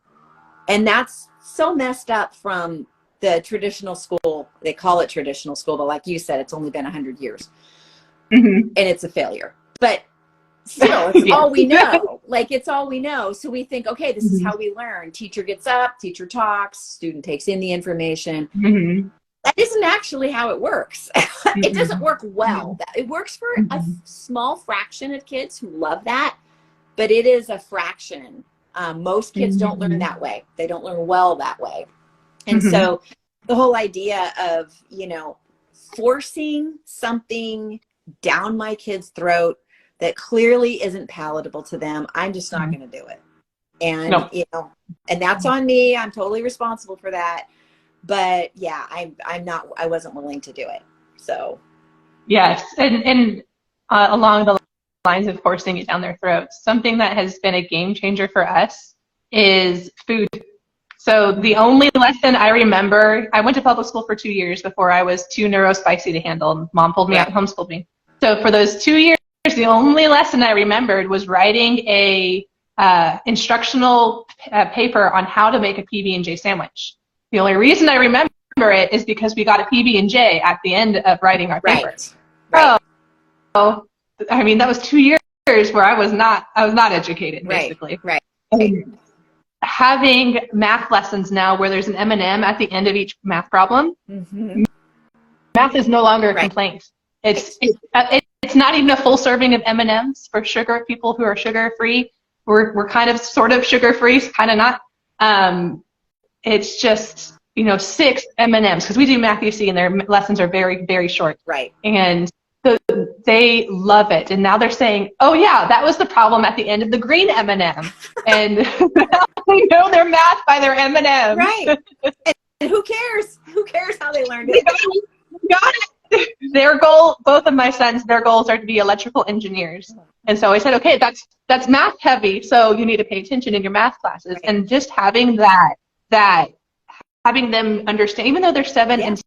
And that's so messed up from the traditional school. They call it traditional school, but like you said, it's only been 100 years. And it's a failure. But still, it's all we know. Like, it's all we know. So we think, okay, this is how we learn. Teacher gets up, teacher talks, student takes in the information. That isn't actually how it works. It doesn't work well. It works for a small fraction of kids who love that, but it is a fraction. Most kids don't learn that way. They don't learn well that way. And so the whole idea of, forcing something down my kid's throat that clearly isn't palatable to them, I'm just not going to do it. And, and that's on me. I'm totally responsible for that. But yeah, I wasn't willing to do it. So. Yes. And along the lines of forcing it down their throats, something that has been a game changer for us is food. So the only lesson I remember, I went to public school for 2 years before I was too neurospicy to handle. Mom pulled me out and homeschooled me. So for those 2 years, the only lesson I remembered was writing a instructional paper on how to make a PB&J sandwich. The only reason I remember it is because we got a PB&J at the end of writing our paper. Right. So, I mean, that was 2 years where I was not educated, basically. Right. And having math lessons now where there's an M&M at the end of each math problem, math is no longer a complaint. It's not even a full serving of M&Ms for sugar people who are sugar free. We're kind of sort of sugar free, kind of not. It's just 6 M&Ms because we do math UC and their lessons are very, very short. Right. And so they love it, and now they're saying, "Oh yeah, that was the problem at the end of the green M&M," and they know their math by their M&M. Right. And who cares? Who cares how they learned it? Got it. Their goal, both of my sons, their goals are to be electrical engineers, and so I said, "Okay, that's math heavy, so you need to pay attention in your math classes." Right. And just having that having them understand, even though they're 7 and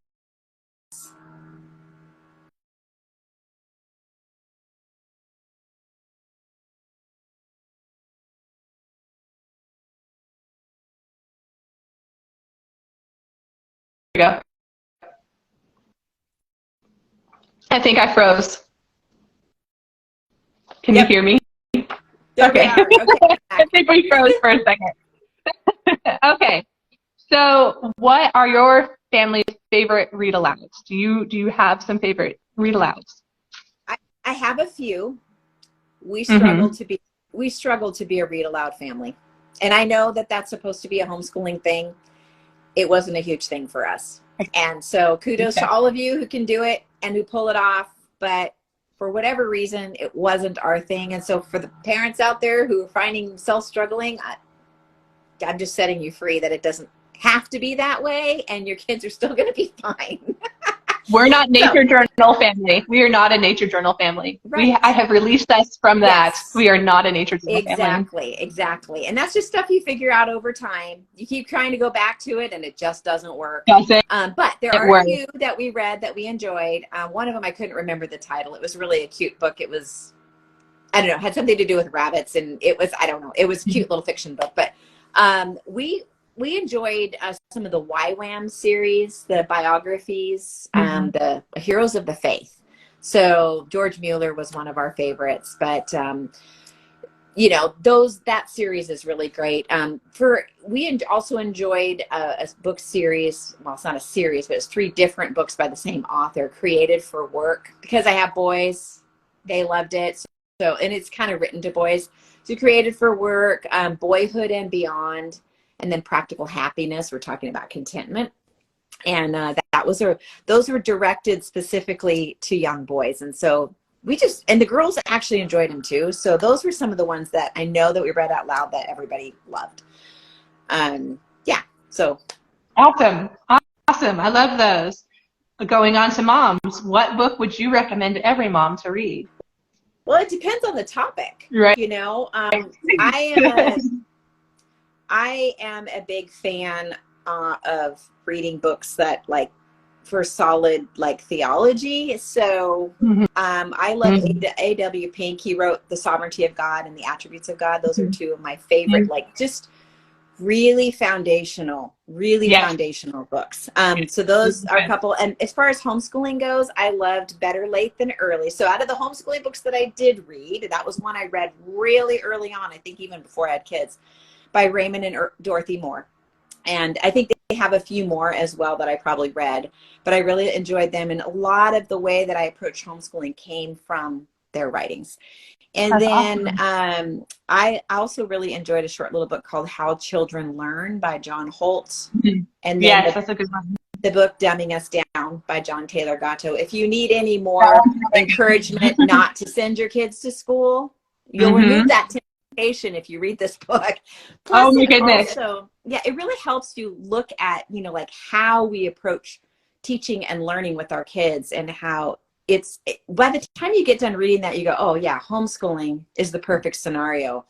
go. I think I froze. Can you hear me? Okay. I think we froze for a second. Okay. So what are your family's favorite read alouds? Do you have some favorite read alouds? I have a few. We struggle to be a read aloud family. And I know that that's supposed to be a homeschooling thing. It wasn't a huge thing for us. And so kudos to all of you who can do it and who pull it off. But for whatever reason, it wasn't our thing. And so for the parents out there who are finding themselves struggling, I'm just setting you free that it doesn't have to be that way and your kids are still going to be fine. We're not Nature Journal family. We are not a Nature Journal family. Right. I have released us from that. Yes. We are not a Nature Journal family. Exactly. And that's just stuff you figure out over time. You keep trying to go back to it and it just doesn't work. But there are a few that we read that we enjoyed. One of them, I couldn't remember the title. It was really a cute book. It was, I don't know, had something to do with rabbits. And it was, I don't know, it was a cute little fiction book. But we enjoyed some of the YWAM series, the biographies, the Heroes of the Faith. So George Mueller was one of our favorites, but that series is really great. We also enjoyed a book series. Well, it's not a series, but it's 3 different books by the same author, Created for Work. Because I have boys, they loved it. So, and it's kind of written to boys. So Created for Work, Boyhood and Beyond. And then Practical Happiness, we're talking about contentment. And those were directed specifically to young boys. And so and the girls actually enjoyed them too. So those were some of the ones that I know that we read out loud that everybody loved. So. Awesome. I love those. Going on to moms, what book would you recommend to every mom to read? Well, it depends on the topic. Right. I am a big fan of reading books that for solid theology. So I love A.W. Pink. He wrote The Sovereignty of God and the Attributes of God. Those are 2 of my favorite, just really foundational books. So those are a couple. And as far as homeschooling goes, I loved Better Late Than Early. So out of the homeschooling books that I did read, that was one I read really early on, I think even before I had kids, by Raymond and Dorothy Moore. And I think they have a few more as well that I probably read, but I really enjoyed them. And a lot of the way that I approached homeschooling came from their writings. And That's then awesome. I also really enjoyed a short little book called How Children Learn by John Holt. And then that's a good one. The book Dumbing Us Down by John Taylor Gatto. If you need any more encouragement not to send your kids to school, you'll remove that temptation if you read this book. Plus, oh my goodness. Also, it really helps you look at, how we approach teaching and learning with our kids and how by the time you get done reading that, you go, oh yeah, homeschooling is the perfect scenario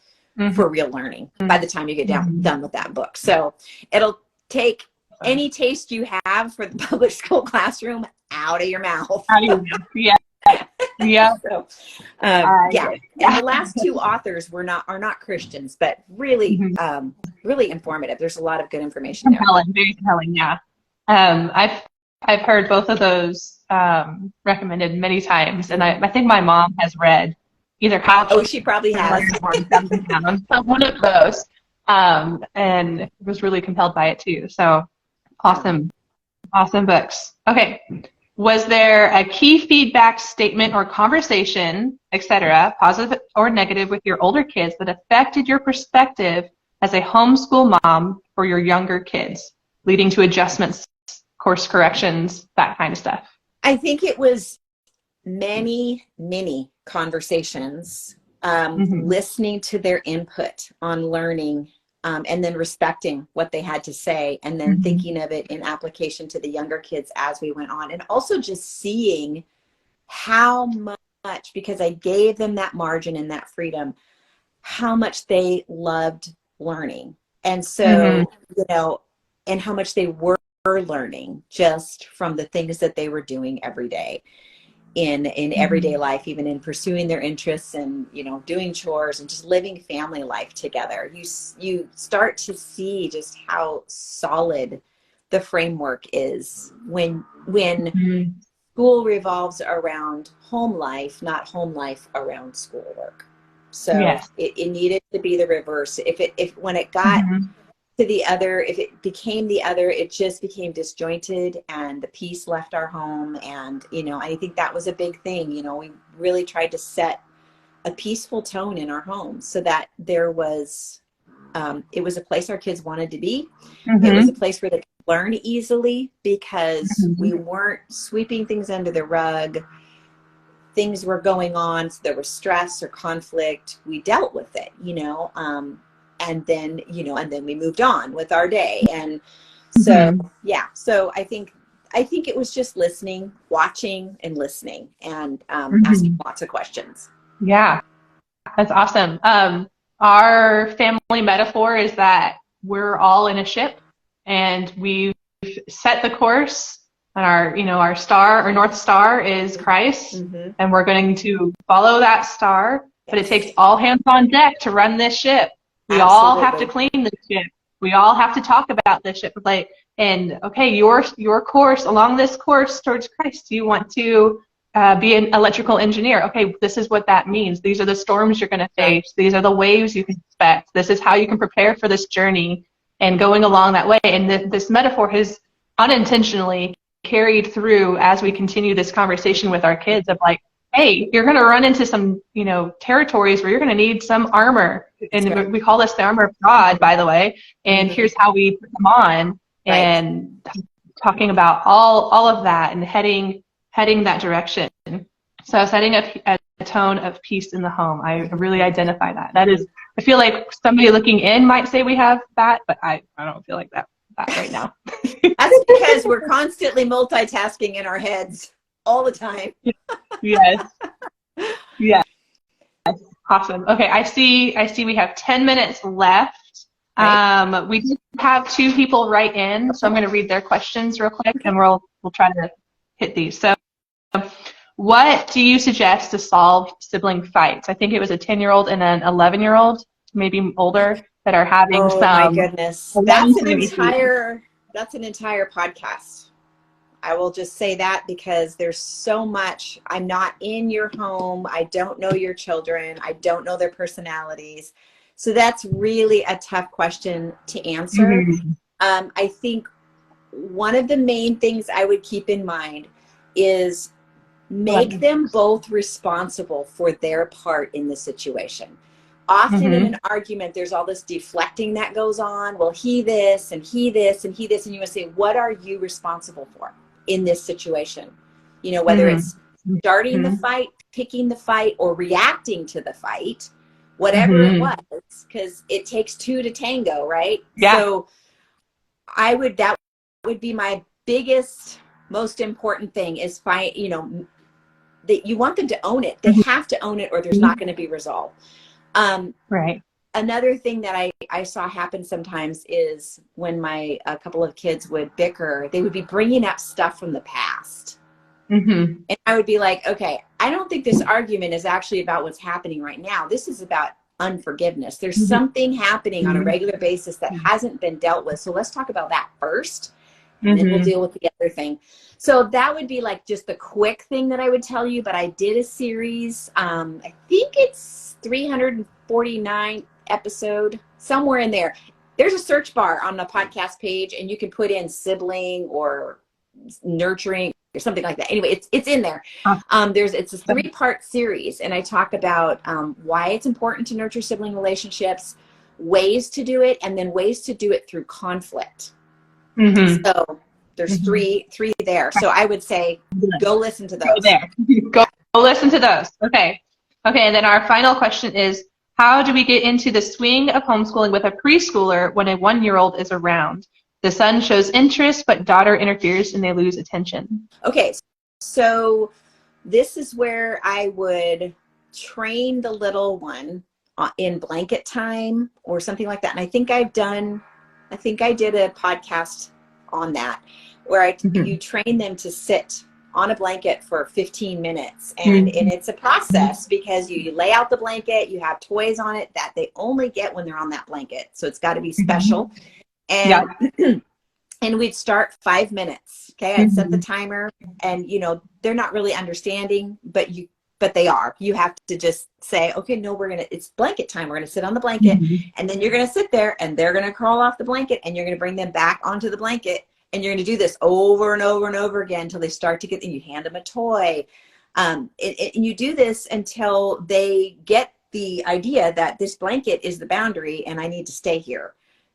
for real learning by the time you get done with that book. So it'll take any taste you have for the public school classroom out of your mouth. Yeah. Yeah. So, I yeah. get it. And the last two authors are not Christians, but really, Mhm. really informative. There's a lot of good information there. Compelling, very compelling. Yeah. I've heard both of those recommended many times, and I think my mom has read either How Oh, Children she probably has. Learn or Dumb Down, so one of those, and was really compelled by it too. So awesome, awesome books. Okay. Was there a key feedback statement or conversation, etc., positive or negative, with your older kids that affected your perspective as a homeschool mom for your younger kids, leading to adjustments, course corrections, that kind of stuff? I think it was many conversations, Mm-hmm. listening to their input on learning, and then respecting what they had to say, and then Mm-hmm. thinking of it in application to the younger kids as we went on. And also just seeing how much, because I gave them that margin and that freedom, how much they loved learning. And Mm-hmm. so, you know, and how much they were learning just from the things that they were doing every day in everyday life, even in pursuing their interests and, you know, doing chores and just living family life together. You start to see just how solid the framework is when Mm-hmm. school revolves around home life, not home life around schoolwork. So Yes. it needed to be the reverse. If when it got Mm-hmm. to the other, if it became the other, it just became disjointed and the peace left our home. And, you know, I think that was a big thing. You know, we really tried to set a peaceful tone in our home so that there was, it was a place our kids wanted to be. It was a Mm-hmm. place where they could learn easily because we weren't sweeping things under the rug. Things were going on, so there was stress or conflict. We dealt with it, you know, and then, you know, and then we moved on with our day. And so, Mm-hmm. yeah, so I think it was just listening, watching and listening, and asking Mm-hmm. lots of questions. Yeah, that's awesome. Our family metaphor is that we're all in a ship and we've set the course, and our star, our North Star is Christ, Mm-hmm. and we're going to follow that star, but it takes Yes, all hands on deck to run this ship. We all have to absolutely. clean this ship. We all have to talk about this ship. Like, and okay, your course along this course towards Christ, you want to be an electrical engineer. Okay, this is what that means. These are the storms you're going to Right. face. These are the waves you can expect. This is how you can prepare for this journey and going along that way. And this metaphor has unintentionally carried through as we continue this conversation with our kids of like, hey, you're going to run into some, territories where you're going to need some armor. And Right. we call this the armor of God, by the way. And Mm-hmm. here's how we put them on. Right. And talking about all of that and heading that direction. So setting a tone of peace in the home. I really identify that. That is, I feel like somebody looking in might say we have that, but I don't feel like that right now. That's because we're constantly multitasking in our heads all the time. Yes. Yes. Awesome. Okay. I see we have 10 minutes left. Right. We did have two people write in, so I'm going to read their questions real quick, and we'll try to hit these. So, what do you suggest to solve sibling fights? I think it was a 10-year-old and an 11-year-old, maybe older, that are having Oh my some goodness. alone time issues. That's an entire podcast. I will just say that because there's so much. I'm not in your home. I don't know your children. I don't know their personalities. So that's really a tough question to answer. Mm-hmm. I think one of the main things I would keep in mind is make them both responsible for their part in the situation. Often in Mm-hmm. an argument, there's all this deflecting that goes on. Well, he this and he this and he this. And you must say, what are you responsible for in this situation? You know, whether it's starting the fight, picking the fight, or reacting to the fight, whatever it Mm-hmm. was, because it takes two to tango, right? Yeah. So that would be my biggest, most important thing is that you want them to own it. They have to own it or there's not going to be resolve. Right. Another thing that I saw happen sometimes is when a couple of kids would bicker, they would be bringing up stuff from the past. Mm-hmm. And I would be like, okay, I don't think this argument is actually about what's happening right now. This is about unforgiveness. There's Mm-hmm. something happening on a Mm-hmm. regular basis that hasn't been dealt with. So let's talk about that first, and Mm-hmm. then we'll deal with the other thing. So that would be like just the quick thing that I would tell you. But I did a series, I think it's 349 episode, somewhere in there. There's a search bar on the podcast page, and you can put in sibling or nurturing or something like that. Anyway, it's in there. It's a 3-part series, and I talk about why it's important to nurture sibling relationships, ways to do it, and then ways to do it through conflict. Mm-hmm. So there's three there. So I would say go listen to those. Go there. Go listen to those. Okay. And then our final question is, how do we get into the swing of homeschooling with a preschooler when a 1-year-old is around? The son shows interest, but daughter interferes and they lose attention. Okay, so this is where I would train the little one in blanket time or something like that. And I think I did a podcast on that where you train them to sit on a blanket for 15 minutes. And it's a process because you lay out the blanket, you have toys on it that they only get when they're on that blanket. So it's got to be special. And and we'd start 5 minutes. Okay. I'd set the timer, and they're not really understanding, but they are. You have to just say, okay, no, it's blanket time. We're going to sit on the blanket, and then you're going to sit there, and they're going to crawl off the blanket, and you're going to bring them back onto the blanket, and you're going to do this over and over and over again until they start to get, and you hand them a toy. And you do this until they get the idea that this blanket is the boundary and I need to stay here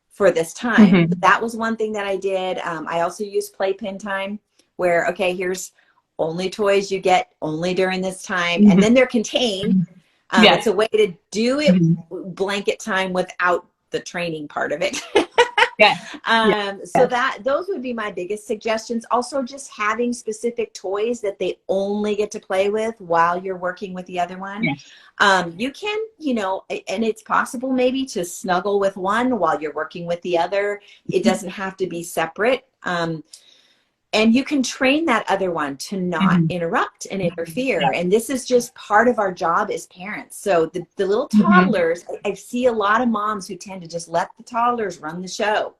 for this time. That was one thing that I did. I also used playpen time where, okay, here's only toys you get only during this time. And then they're contained. It's a way to do it blanket time without the training part of it. So those would be my biggest suggestions. Also, just having specific toys that they only get to play with while you're working with the other one. You can, and it's possible maybe to snuggle with one while you're working with the other. It doesn't have to be separate. And you can train that other one to not interrupt and interfere. And this is just part of our job as parents. So the little toddlers, I see a lot of moms who tend to just let the toddlers run the show.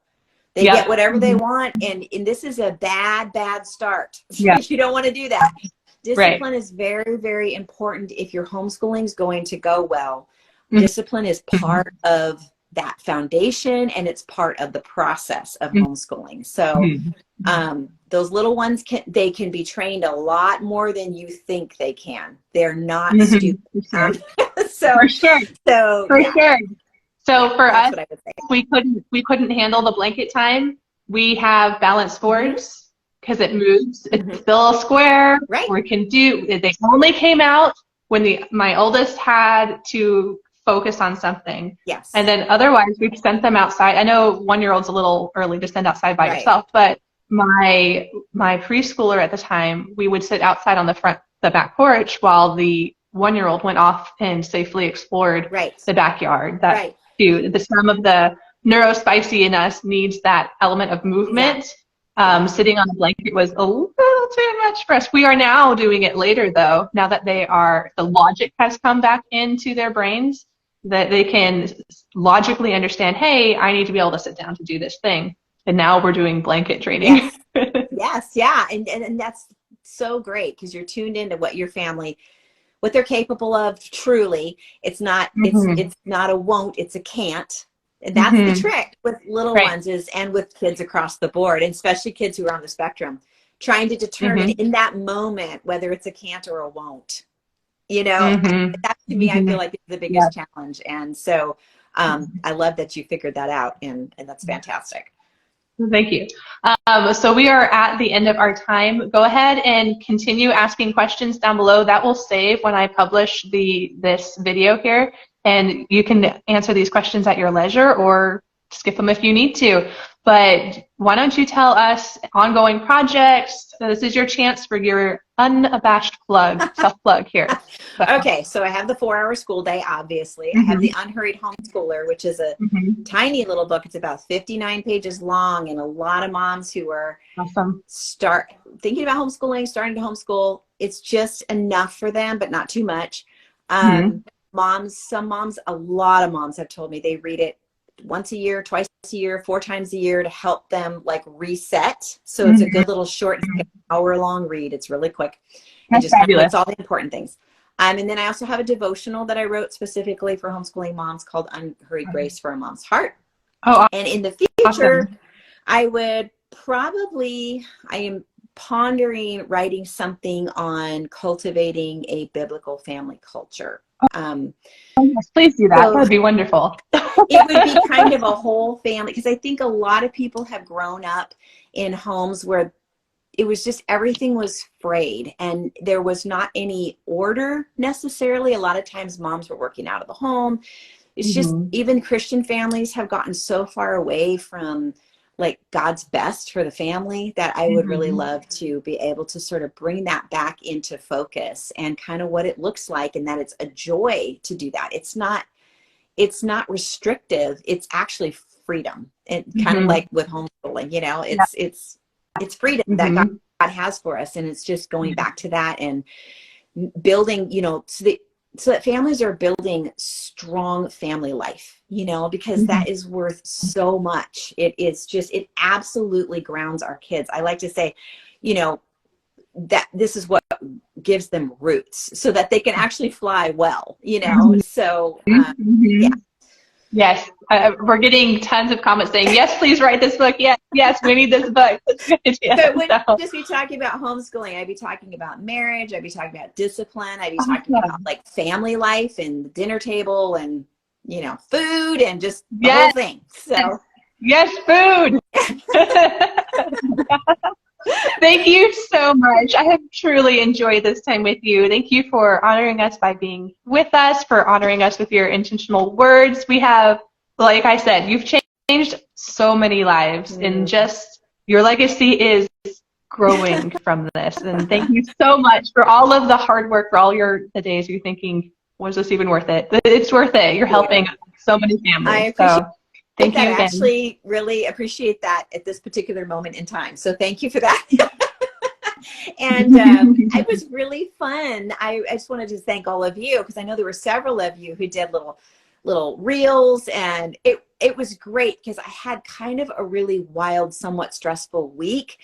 They get whatever they want. And this is a bad start. You don't want to do that. Discipline is very, very important if your homeschooling is going to go well. Discipline is part of that foundation, and it's part of the process of homeschooling. So those little ones can be trained a lot more than you think they can. They're not stupid. For sure. So for us, we couldn't handle the blanket time. We have balanced boards because it moves. It's still a square. Right. They only came out when my oldest had to focus on something. Yes. And then otherwise we've sent them outside. I know 1-year-old's a little early to send outside by yourself, but my preschooler at the time, we would sit outside on the back porch while the 1-year-old went off and safely explored the backyard. Some of the neurospicy in us needs that element of movement. Sitting on the blanket was a little too much for us. We are now doing it later, though, now that the logic has come back into their brains, that they can logically understand, hey, I need to be able to sit down to do this thing. And now we're doing blanket training. And that's so great because you're tuned into what your family, what they're capable of. Truly, it's not it's not a won't, it's a can't. And that's the trick with little ones and with kids across the board, and especially kids who are on the spectrum, trying to determine in that moment whether it's a can't or a won't. That to me, I feel like is the biggest challenge. And so I love that you figured that out, and that's fantastic. Thank you. So we are at the end of our time. Go ahead and continue asking questions down below. That will save when I publish this video here, and you can answer these questions at your leisure or skip them if you need to. But why don't you tell us ongoing projects, So this is your chance for your unabashed self-plug here. Okay, so I have the 4-hour school day, obviously. I have the Unhurried Homeschooler, which is a tiny little book. It's about 59 pages long, and a lot of moms who are thinking about homeschooling, starting to homeschool. It's just enough for them, but not too much. Some moms, a lot of moms have told me they read it once a year, twice a year, 4 times a year to help them like reset. So it's a good little short, it's like an hour-long read. It's really quick. It just kind of puts all the important things. And then I also have a devotional that I wrote specifically for homeschooling moms called Unhurried Grace for a Mom's Heart. And in the future, I am pondering writing something on cultivating a biblical family culture. Yes, please do that. That would be wonderful. It would be kind of a whole family, because I think a lot of people have grown up in homes where it was just everything was frayed and there was not any order necessarily. A lot of times moms were working out of the home. It's just even Christian families have gotten so far away from like God's best for the family that I would really love to be able to sort of bring that back into focus and kind of what it looks like, and that it's a joy to do that. It's not restrictive. It's actually freedom. And kind of like with homeschooling, you know, it's freedom that God has for us. And it's just going back to that and building, you know, so that families are building strong family life, you know, because that is worth so much. It absolutely grounds our kids. I like to say, you know, that this is what gives them roots so that they can actually fly well, you know? So, yeah. Yes. We're getting tons of comments saying, yes, please write this book. Yes, we need this book. But when I just be talking about homeschooling, I'd be talking about marriage. I'd be talking about discipline. I'd be talking about like family life and the dinner table and, you know, food and just the whole thing. So yes, food. Thank you so much. I have truly enjoyed this time with you. Thank you for honoring us by being with us, for honoring us with your intentional words. We have, like I said, you've changed so many lives, and just your legacy is growing from this. And thank you so much for all of the hard work, for all the days you're thinking, was this even worth it? It's worth it. You're helping so many families. I appreciate thank you I again. actually really appreciate that at this particular moment in time. So thank you for that. And it was really fun. I just wanted to thank all of you, because I know there were several of you who did little reels, and it was great because I had kind of a really wild, somewhat stressful week.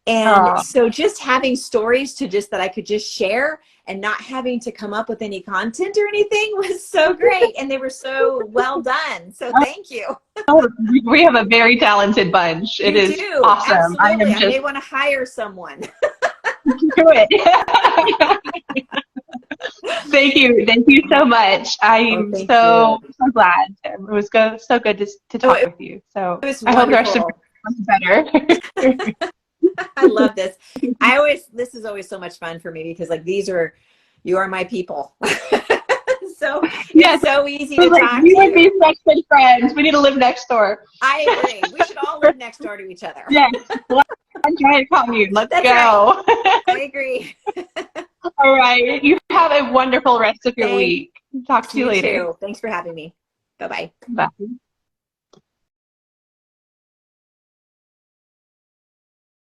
And so just having stories that I could just share and not having to come up with any content or anything was so great. And they were so well done. So thank you. We have a very talented bunch. It is awesome. Absolutely. I may want to hire someone. Do it. Thank you so much. I'm so glad. It was so good to talk with you. So it was I hope the rest of the better. I love this. This is always so much fun for me, because like you are my people. So it's so easy to talk to. You and these next good friends. We need to live next door. I agree. We should all live next door to each other. Yes. I'm trying to commune. Let's go. Right. I agree. All right. You have a wonderful rest of your week. Talk to you later. Too. Thanks for having me. Bye-bye. Bye.